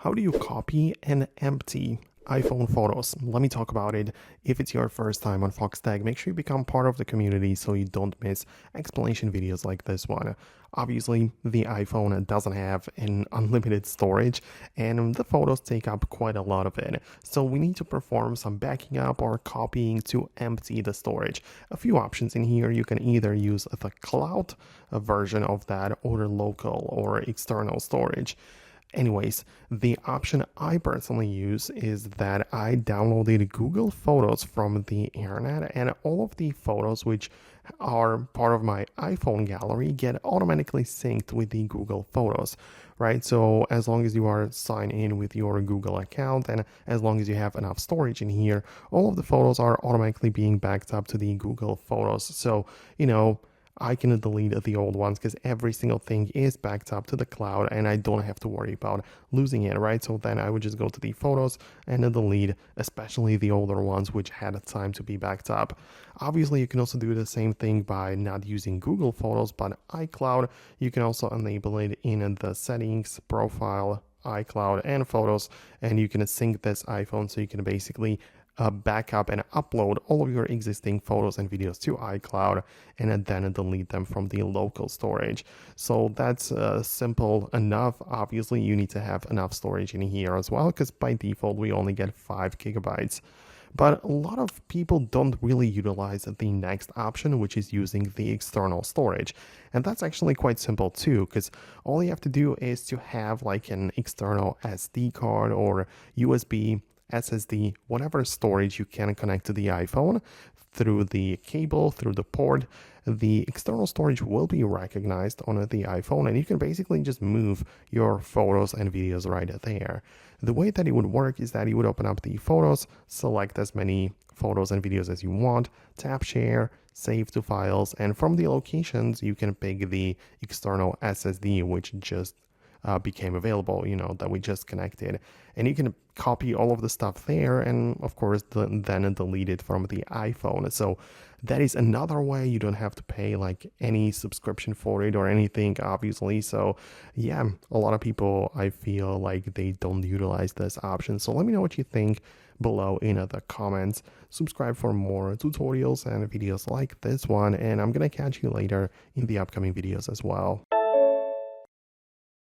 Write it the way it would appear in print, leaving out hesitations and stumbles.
How do you copy and empty iPhone photos? Let me talk about it. If it's your first time on Foxtecc, make sure you become part of the community so you don't miss explanation videos like this one. Obviously, the iPhone doesn't have an unlimited storage, and the photos take up quite a lot of it. So we need to perform some backing up or copying to empty the storage. A few options in here. You can either use the cloud version of that or local or external storage. Anyways, the option I personally use is that I downloaded Google Photos from the internet, and all of the photos which are part of my iPhone gallery get automatically synced with the Google Photos, right? So as long as you are signed in with your Google account and as long as you have enough storage in here, all of the photos are automatically being backed up to the Google Photos. So, I can delete the old ones because every single thing is backed up to the cloud and I don't have to worry about losing it, right? So then I would just go to the photos and delete, especially the older ones which had a time to be backed up. Obviously, you can also do the same thing by not using Google Photos, but iCloud. You can also enable it in the settings, profile, iCloud, and photos, and you can sync this iPhone so you can basically back up and upload all of your existing photos and videos to iCloud and then delete them from the local storage. So that's simple enough. Obviously, you need to have enough storage in here as well because by default we only get 5 gigabytes. But a lot of people don't really utilize the next option, which is using the external storage. And that's actually quite simple too, because all you have to do is to have like an external SD card or USB, SSD, whatever storage you can connect to the iPhone through the cable, through the port. The external storage will be recognized on the iPhone, and you can basically just move your photos and videos right there. The way that it would work is that you would open up the photos, select as many photos and videos as you want, tap share, save to files, and from the locations you can pick the external SSD which just became available, that we just connected, and you can copy all of the stuff there and of course then delete it from the iPhone. So that is another way. You don't have to pay like any subscription for it or anything, obviously. So yeah, a lot of people, I feel like they don't utilize this option. So let me know what you think below in the comments. Subscribe for more tutorials and videos like this one, and I'm gonna catch you later in the upcoming videos as well.